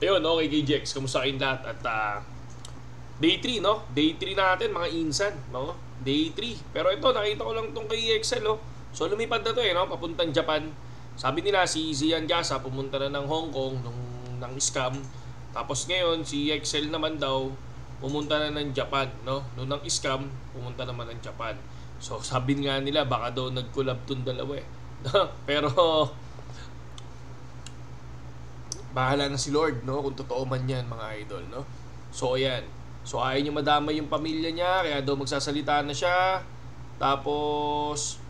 Ayun, okay kay Jex, kamusta kayong lahat? At day 3, no? Day 3 natin, mga insan, no? Day 3. Pero ito, nakita ko lang tong kay Excel, no? So lumipad na to no? Papuntang Japan. Sabi nila si Zian Gasa pumunta na ng Hong Kong ng scam. Tapos ngayon si Excel naman daw pumunta na ng Japan, no? Nung ng scam, pumunta naman ng Japan. So sabi nga nila baka daw nag-collab tong dalawa Pero bahala na si Lord, no? Kung totoo man yan, mga idol, no? So ayan. So ayaw niya madamay yung pamilya niya, kaya daw magsasalita na siya. Tapos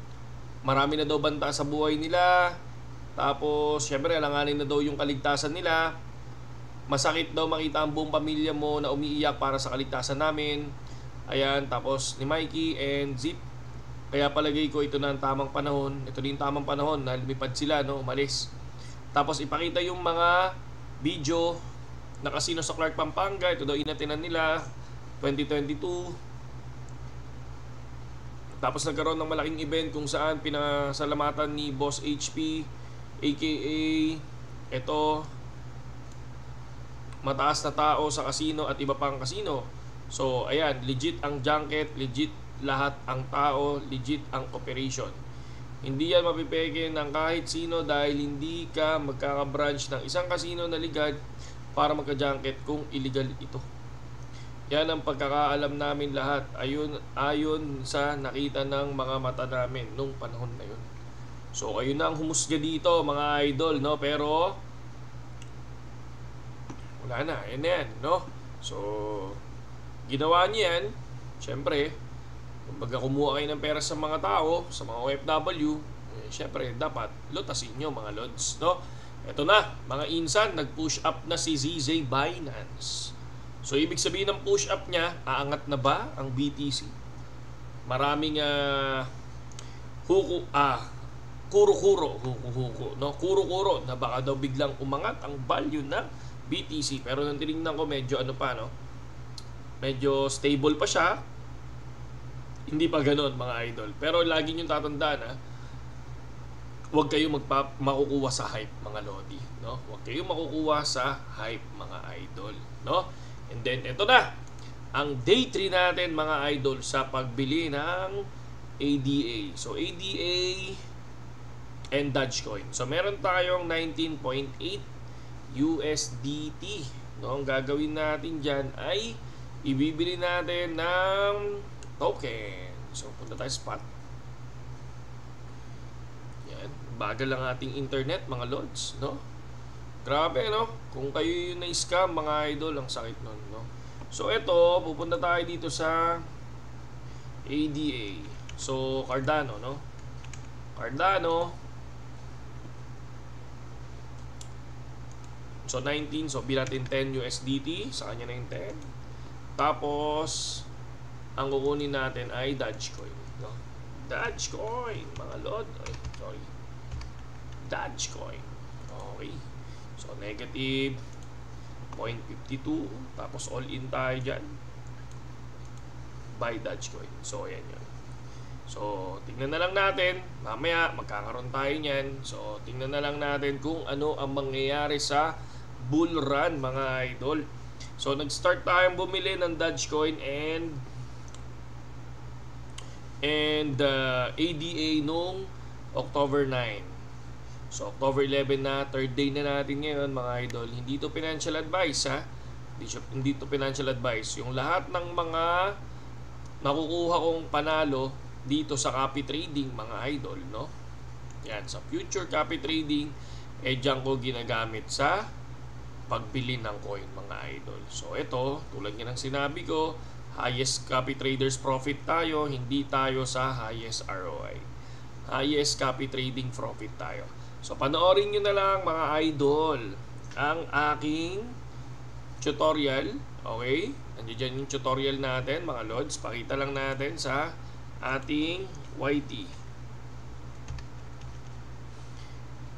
marami na daw banta sa buhay nila. Tapos syempre alanganin na daw yung kaligtasan nila. Masakit daw makita ang buong pamilya mo na umiiyak para sa kaligtasan namin. Ayan, tapos ni Mikey and Zip. Kaya palagay ko ito na ang tamang panahon. Ito din tamang panahon na lumipad sila, no? Umalis. Tapos ipakita yung mga video na casino sa Clark, Pampanga. Ito daw inatinan nila 2022. Tapos nagkaroon ng malaking event kung saan pinasalamatan ni Boss HP aka ito mataas na tao sa casino at iba pang casino. So ayan, legit ang junket, legit lahat ang tao, legit ang operation. Hindi yan mapipeke ng kahit sino dahil hindi ka magkaka-branch ng isang casino na legal para magka-junket kung illegal ito. Yan ang pagkakaalam namin lahat ayon sa nakita ng mga mata namin nung panahon na yun. So ayun na ang humusga dito, mga idol, no? Pero wala na, yan, no? So ginawa niya yan, syempre. Kumbaga kumuha kayo ng pera sa mga tao, sa mga OFW, syempre dapat lutasin nyo, mga lods, no? Ito na, mga insan, nag-push up na si ZZ Binance. So ibig sabihin ng push up niya, aangat na ba ang BTC? Maraming kuro-kuro, no? Kuro-kuro na baka daw biglang umangat ang value ng BTC. Pero nung tinignan ko, medyo no? Medyo stable pa siya. Hindi pa ganoon, mga idol. Pero lagi nyo tatandaan huwag kayo makukuha sa hype, mga lodi, no? Huwag kayo makukuha sa hype, mga idol, no? And then ito na ang day 3 natin, mga idol, sa pagbili ng ADA. So ADA and Dogecoin. So meron tayong 19.8 USDT, no? Ang gagawin natin diyan ay ibibili natin ng token. So punta tayo spot. Yan, bagal lang ating internet, mga lods, no? Grabe, no? Kung kayo yung na-scam, mga idol, ang sakit nun, no? So ito, pupunta tayo dito sa ADA. So Cardano, no? Cardano. So 19, so bilatin 10 USDT, sa kanya na yung 10. Tapos ang kukunin natin ay Dogecoin, no? Dogecoin, mga lord. Ay, sorry. Dogecoin. Okay. So negative 0.52. Tapos all in tayo dyan. Buy Dogecoin. So ayan yun. So tingnan na lang natin. Mamaya magkakaroon tayo nyan. So tingnan na lang natin kung ano ang mangyayari sa bull run, mga idol. So nag-start tayong bumili ng Dogecoin and ADA nung October 9. So October 11 na, third day na natin ngayon, mga idol. Hindi to financial advice, Hindi to financial advice. Yung lahat ng mga nakukuha kong panalo dito sa copy trading, mga idol, no? Yan, sa future copy trading, diyan ko ginagamit sa pagbili ng coin, mga idol. So ito, tulad nga ng sinabi ko, highest copy traders profit tayo, hindi tayo sa highest ROI. Highest copy trading profit tayo. So panoorin nyo na lang, mga idol, ang aking tutorial. Okay? Nandiyan yung tutorial natin, mga lods. Pakita lang natin sa ating YT.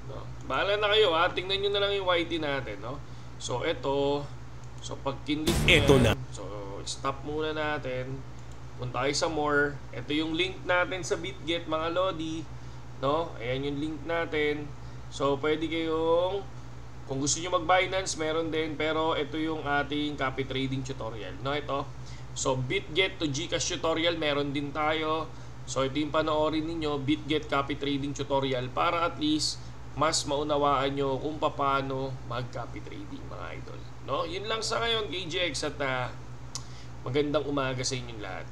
No? Bahala na kayo, tingnan nyo na lang yung YT natin, no? So ito, so pag kinlik ito na, so stop muna natin, punta tayo sa more. Ito yung link natin sa BitGet, mga lodi, no? Ayan yung link natin. So pwede kayong Kung gusto nyo mag-Binance, meron din. Pero ito yung ating copy trading tutorial. No, ito. So, BitGet to GCash tutorial, meron din tayo. So, ito yung panoorin ninyo, BitGet copy trading tutorial, para at least mas maunawaan nyo kung paano mag-copy trading, mga idol. No? Yun lang sa ngayon, KJX, at magandang umaga sa inyong lahat.